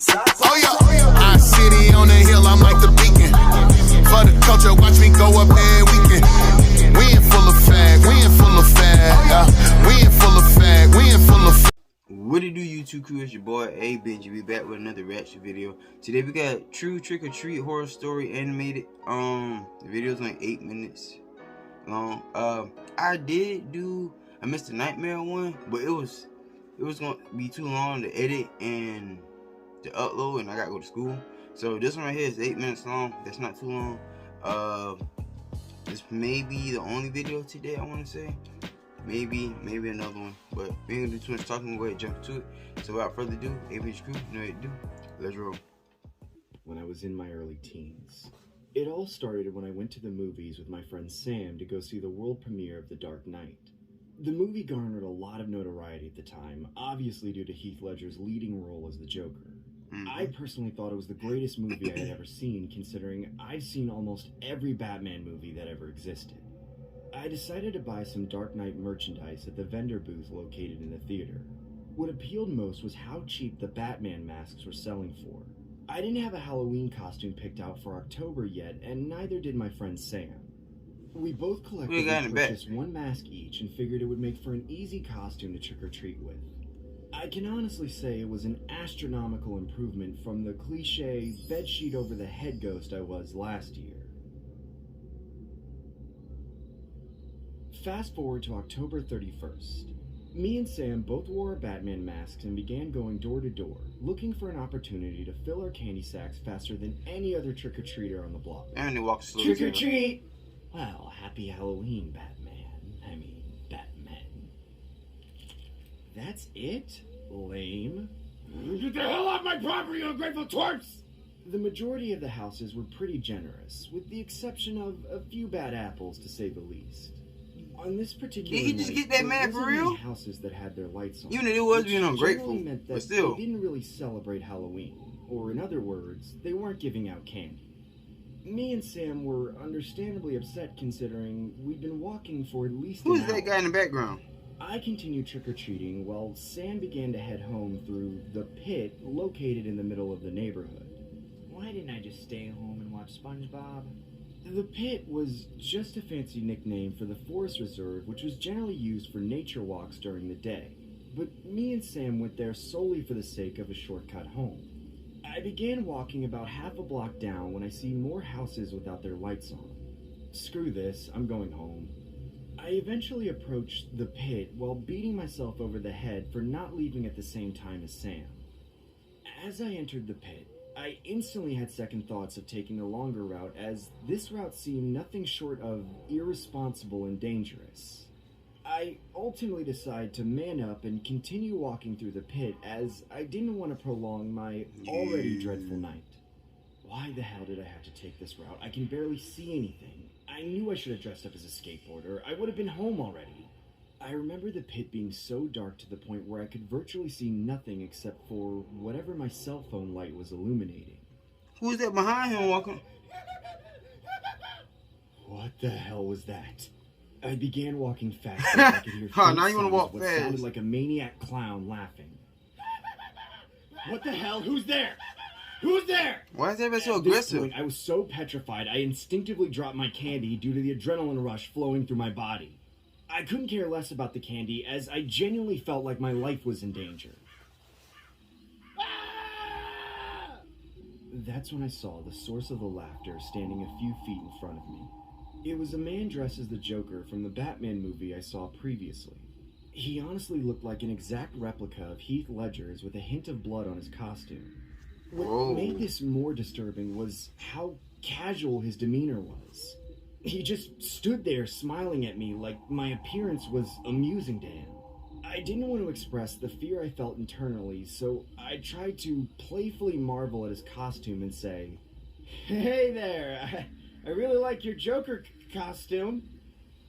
Oh yeah, our city on the hill, I'm like the beacon. For the culture, watch me go up every weekend. We in full effect, we in full effect. We in full effect, we in full effect. What it do, YouTube crew? It's your boy A Benji. We back with another reaction video. Today we got True Trick or Treat Horror Story animated. The video's like 8 minutes long. I missed the Nightmare one, but it was gonna be too long to edit and to upload, and I gotta go to school. So this one right here is 8 minutes long. That's not too long. This may be the only video today, I want to say. Maybe another one, but we ain't gonna do too much talking. We'll go ahead and jump to it. So without further ado, ABH crew, you know what to do. Let's roll. When I was in my early teens, it all started when I went to the movies with my friend Sam to go see the world premiere of The Dark Knight. The movie garnered a lot of notoriety at the time, obviously due to Heath Ledger's leading role as the Joker. I personally thought it was the greatest movie I had ever seen, considering I've seen almost every Batman movie that ever existed. I decided to buy some Dark Knight merchandise at the vendor booth located in the theater. What appealed most was how cheap the Batman masks were selling for. I didn't have a Halloween costume picked out for October yet, and neither did my friend Sam. We both collectively purchased one mask each and figured it would make for an easy costume to trick-or-treat with. I can honestly say it was an astronomical improvement from the cliche bedsheet over the head ghost I was last year. Fast forward to October 31st. Me and Sam both wore our Batman masks and began going door to door, looking for an opportunity to fill our candy sacks faster than any other trick-or-treater on the block. And he walks slow. Trick-or-treat! Well, happy Halloween, Batman. That's it? Lame. Get the hell off my property, you ungrateful twerps! The majority of the houses were pretty generous, with the exception of a few bad apples, to say the least. On this particular Did he just get that mad for real? Houses that had their lights on. Even if it was being ungrateful, meant that but still, they didn't really celebrate Halloween, or in other words, they weren't giving out candy. Me and Sam were understandably upset, considering we'd been walking for at least an hour. Who's that guy in the background? I continued trick-or-treating while Sam began to head home through the pit located in the middle of the neighborhood. Why didn't I just stay home and watch SpongeBob? The pit was just a fancy nickname for the forest reserve, which was generally used for nature walks during the day. But me and Sam went there solely for the sake of a shortcut home. I began walking about half a block down when I see more houses without their lights on. Screw this, I'm going home. I eventually approached the pit while beating myself over the head for not leaving at the same time as Sam. As I entered the pit, I instantly had second thoughts of taking the longer route, as this route seemed nothing short of irresponsible and dangerous. I ultimately decided to man up and continue walking through the pit, as I didn't want to prolong my already dreadful night. Why the hell did I have to take this route? I can barely see anything. I knew I should have dressed up as a skateboarder. I would have been home already. I remember the pit being so dark to the point where I could virtually see nothing except for whatever my cell phone light was illuminating. Who's that behind him walking? What the hell was that? I began walking faster. I could hear now you want to walk what fast. sounded like a maniac clown laughing. What the hell? Who's there? Who's there? Why is everybody so At this aggressive? point, I was so petrified, I instinctively dropped my candy due to the adrenaline rush flowing through my body. I couldn't care less about the candy, as I genuinely felt like my life was in danger. That's when I saw the source of the laughter standing a few feet in front of me. It was a man dressed as the Joker from the Batman movie I saw previously. He honestly looked like an exact replica of Heath Ledger's with a hint of blood on his costume. What made this more disturbing was how casual his demeanor was. He just stood there smiling at me like my appearance was amusing to him. I didn't want to express the fear I felt internally, so I tried to playfully marvel at his costume and say, "Hey there, I really like your Joker costume."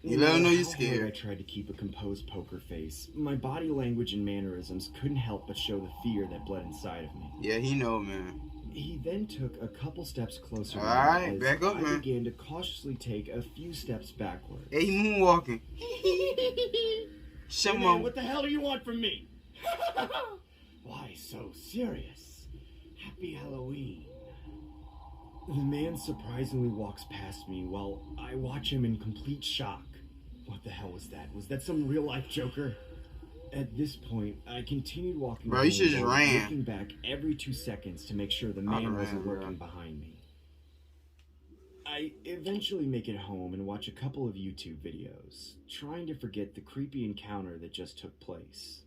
You let him know you're scared. I tried to keep a composed poker face. My body language and mannerisms couldn't help but show the fear that bled inside of me. Yeah, he know, man. He then took a couple steps closer. Alright, back up, man. I began to cautiously take a few steps backward. Hey, he moonwalking. Hey man, what the hell do you want from me? Why so serious? Happy Halloween. The man surprisingly walks past me while I watch him in complete shock. What the hell was that? Was that some real-life Joker? At this point, I continued walking. Bro, you should've just ran. Looking back every 2 seconds to make sure the man wasn't lurking behind me. I eventually make it home and watch a couple of YouTube videos, trying to forget the creepy encounter that just took place.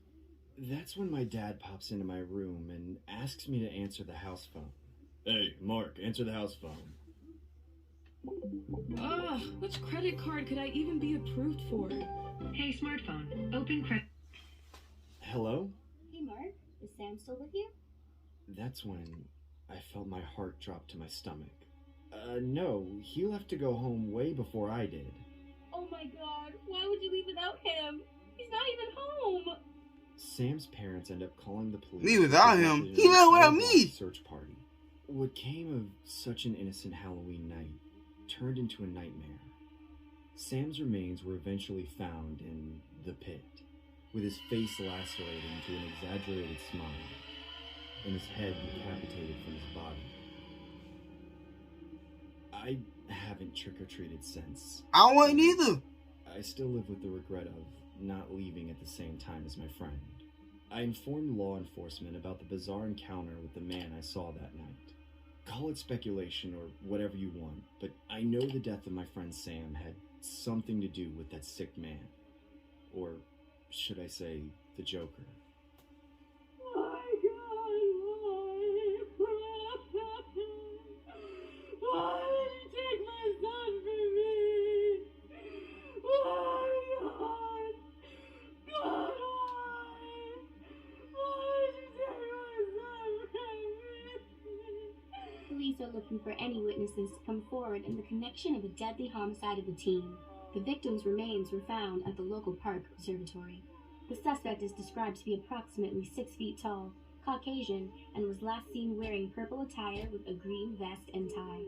That's when my dad pops into my room and asks me to answer the house phone. Hey, Mark, answer the house phone. Ugh, which credit card could I even be approved for? Hey, smartphone, open credit. Hello? Hey Mark, is Sam still with you? That's when I felt my heart drop to my stomach. No, he left to go home way before I did. Oh my god, why would you leave without him? He's not even home! Sam's parents end up calling the police. Me without him? He left without me! Search party. What came of such an innocent Halloween night turned into a nightmare. Sam's remains were eventually found in the pit, with his face lacerated into an exaggerated smile, and his head decapitated from his body. I haven't trick-or-treated since. I wouldn't either. I still live with the regret of not leaving at the same time as my friend. I informed law enforcement about the bizarre encounter with the man I saw that night. Call it speculation or whatever you want, but I know the death of my friend Sam had something to do with that sick man. Or should I say, the Joker. Police are looking for any witnesses to come forward in the connection of a deadly homicide of the teen. The victim's remains were found at the local park observatory. The suspect is described to be approximately 6 feet tall, Caucasian, and was last seen wearing purple attire with a green vest and tie.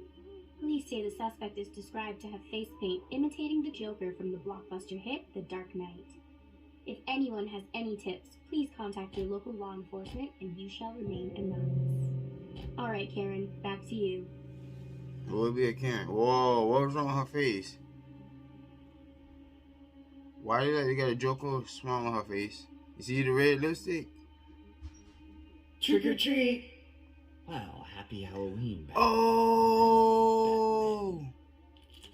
Police say the suspect is described to have face paint imitating the Joker from the blockbuster hit The Dark Knight. If anyone has any tips, please contact your local law enforcement and you shall remain anonymous. Alright, Karen, back to you. What would be a Karen? Whoa, what was wrong with her face? Why did they got a Joker smile on her face? You see the red lipstick? Trick or treat! Well, happy Halloween, Batman. Oh!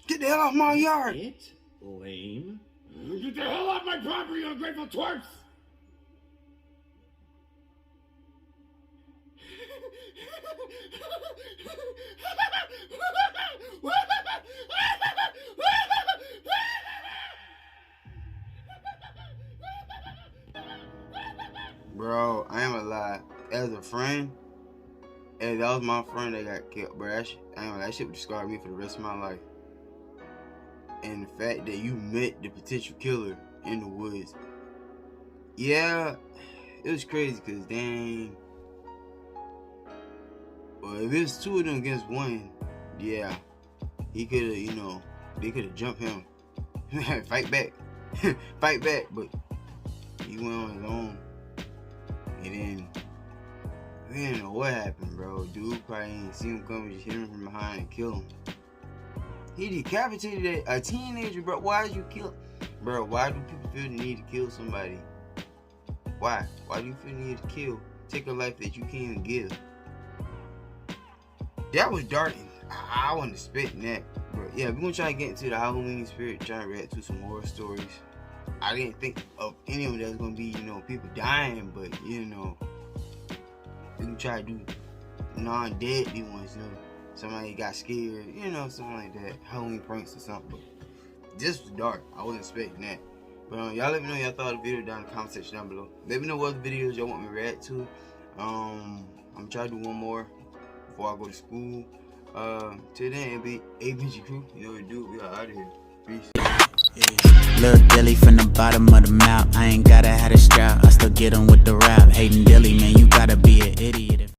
Get the hell off my yard! It? Lame. Get the hell off my property, you ungrateful twerps! Bro, I ain't gonna lie. As a friend, and that was my friend that got killed, bro. That shit would scar me for the rest of my life. And the fact that you met the potential killer in the woods, yeah, it was crazy. Cause dang, well, if it was 2 of them against 1, yeah, he could have, they could have jumped him, fight back, but he went on his own. And then, we didn't know what happened, bro. Dude probably ain't seen him coming, just hit him from behind and kill him. He decapitated a teenager, bro. Why did you kill? Bro, why do people feel the need to kill somebody? Why? Why do you feel the need to kill? Take a life that you can't even give. That was dark. I wasn't expecting that. But yeah, we're gonna try to get into the Halloween spirit, try to react to some horror stories. I didn't think of any of them that was gonna be, people dying, but we can try to do non-deadly ones, somebody got scared, something like that, Halloween pranks or something. But this was dark. I wasn't expecting that. But y'all let me know y'all thought of the video down in the comment section down below. Let me know what other videos y'all want me to react to. I'm gonna try to do one more before I go to school. Till then, it'll be ABG Crew. You know what to do. We are out of here. Peace. Lil Dilly from the bottom of the map. I ain't gotta have a strap. I still get 'em with the rap. Hating Dilly, man, you gotta be an idiot.